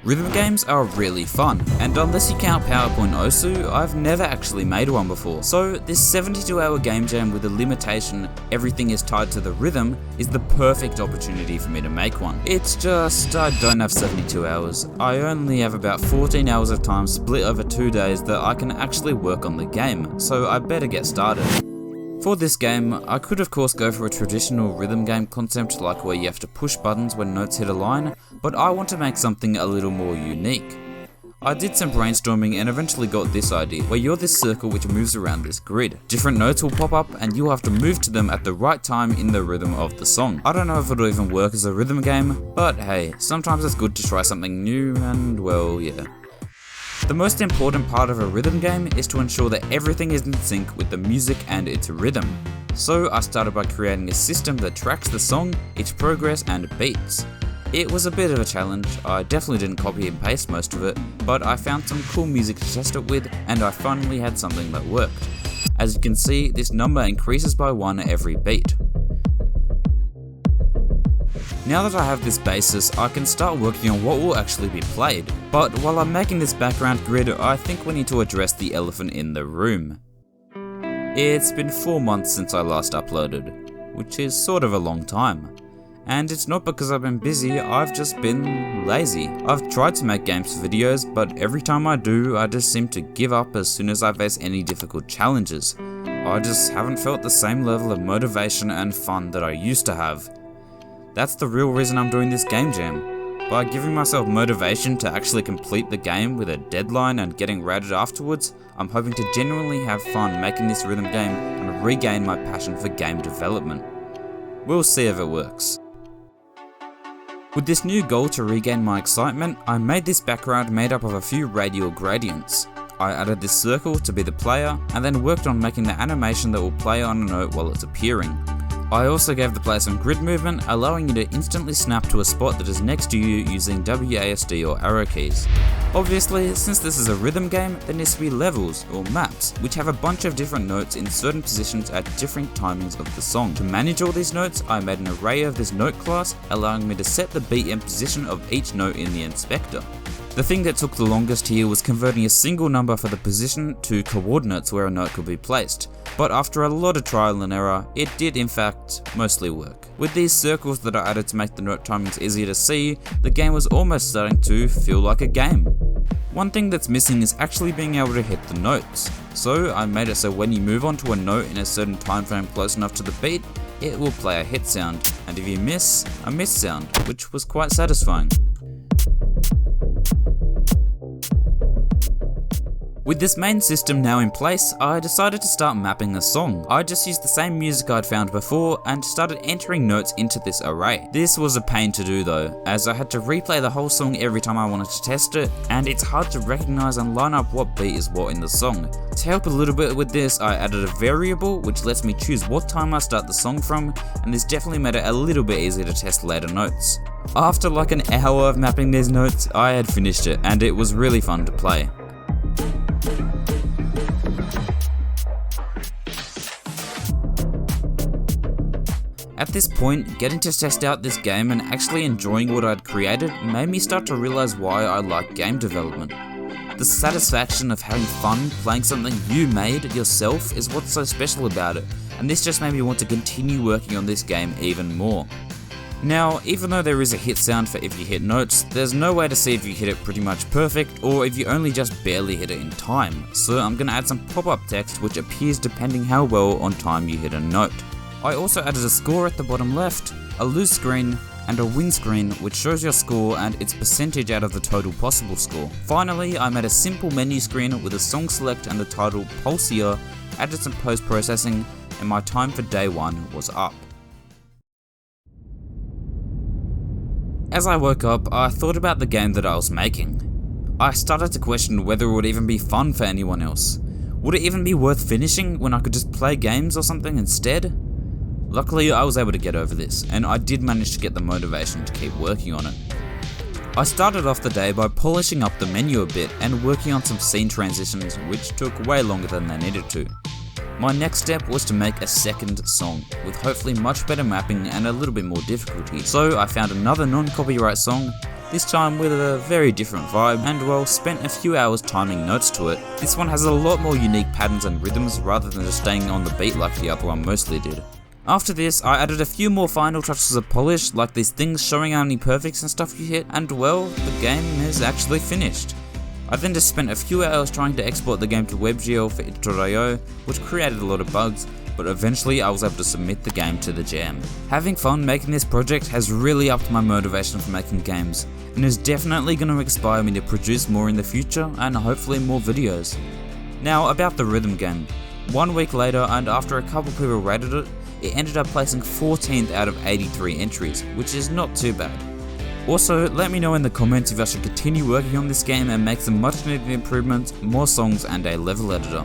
Rhythm games are really fun, and unless you count PowerPoint Osu, I've never actually made one before. So this 72-hour game jam with the limitation everything is tied to the rhythm is the perfect opportunity for me to make one. It's just, I don't have 72 hours. I only have about 14 hours of time split over 2 days that I can actually work on the game, so I better get started. For this game, I could of course go for a traditional rhythm game concept like where you have to push buttons when notes hit a line, but I want to make something a little more unique. I did some brainstorming and eventually got this idea, where you're this circle which moves around this grid. Different notes will pop up and you'll have to move to them at the right time in the rhythm of the song. I don't know if it'll even work as a rhythm game, but hey, sometimes it's good to try something new and well, yeah. The most important part of a rhythm game is to ensure that everything is in sync with the music and its rhythm. So I started by creating a system that tracks the song, its progress and beats. It was a bit of a challenge. I definitely didn't copy and paste most of it, but I found some cool music to test it with and I finally had something that worked. As you can see, this number increases by 1 every beat. Now that I have this basis, I can start working on what will actually be played. But while I'm making this background grid, I think we need to address the elephant in the room. It's been 4 months since I last uploaded, which is sort of a long time. And it's not because I've been busy, I've just been lazy. I've tried to make games videos, but every time I do, I just seem to give up as soon as I face any difficult challenges. I just haven't felt the same level of motivation and fun that I used to have. That's the real reason I'm doing this game jam. By giving myself motivation to actually complete the game with a deadline and getting rated afterwards, I'm hoping to genuinely have fun making this rhythm game and regain my passion for game development. We'll see if it works. With this new goal to regain my excitement, I made this background made up of a few radial gradients. I added this circle to be the player, and then worked on making the animation that will play on a note while it's appearing. I also gave the player some grid movement, allowing you to instantly snap to a spot that is next to you using WASD or arrow keys. Obviously, since this is a rhythm game, there needs to be levels, or maps, which have a bunch of different notes in certain positions at different timings of the song. To manage all these notes, I made an array of this note class, allowing me to set the beat and position of each note in the inspector. The thing that took the longest here was converting a single number for the position to coordinates where a note could be placed, but after a lot of trial and error, it did in fact mostly work. With these circles that I added to make the note timings easier to see, the game was almost starting to feel like a game. One thing that's missing is actually being able to hit the notes, so I made it so when you move onto a note in a certain time frame close enough to the beat, it will play a hit sound, and if you miss, a miss sound, which was quite satisfying. With this main system now in place, I decided to start mapping a song. I just used the same music I'd found before and started entering notes into this array. This was a pain to do though, as I had to replay the whole song every time I wanted to test it, and it's hard to recognize and line up what beat is what in the song. To help a little bit with this, I added a variable which lets me choose what time I start the song from, and this definitely made it a little bit easier to test later notes. After like an hour of mapping these notes, I had finished it, and it was really fun to play. At this point, getting to test out this game and actually enjoying what I'd created made me start to realize why I like game development. The satisfaction of having fun playing something you made yourself is what's so special about it, and this just made me want to continue working on this game even more. Now, even though there is a hit sound for if you hit notes, there's no way to see if you hit it pretty much perfect or if you only just barely hit it in time, so I'm going to add some pop-up text which appears depending how well on time you hit a note. I also added a score at the bottom left, a lose screen, and a win screen which shows your score and its percentage out of the total possible score. Finally, I made a simple menu screen with a song select and the title Pulse Here, added some post-processing, and my time for day 1 was up. As I woke up, I thought about the game that I was making. I started to question whether it would even be fun for anyone else. Would it even be worth finishing when I could just play games or something instead? Luckily, I was able to get over this, and I did manage to get the motivation to keep working on it. I started off the day by polishing up the menu a bit and working on some scene transitions, which took way longer than they needed to. My next step was to make a second song, with hopefully much better mapping and a little bit more difficulty. So I found another non-copyright song, this time with a very different vibe, and well, spent a few hours timing notes to it. This one has a lot more unique patterns and rhythms rather than just staying on the beat like the other one mostly did. After this, I added a few more final touches of polish, like these things showing how many perfects and stuff you hit, and well, the game is actually finished. I then just spent a few hours trying to export the game to WebGL for itch.io, which created a lot of bugs, but eventually I was able to submit the game to the jam. Having fun making this project has really upped my motivation for making games, and is definitely going to inspire me to produce more in the future and hopefully more videos. Now about the rhythm game. 1 week later, and after a couple people rated it, it ended up placing 14th out of 83 entries, which is not too bad. Also, let me know in the comments if I should continue working on this game and make some much needed improvements, more songs and a level editor.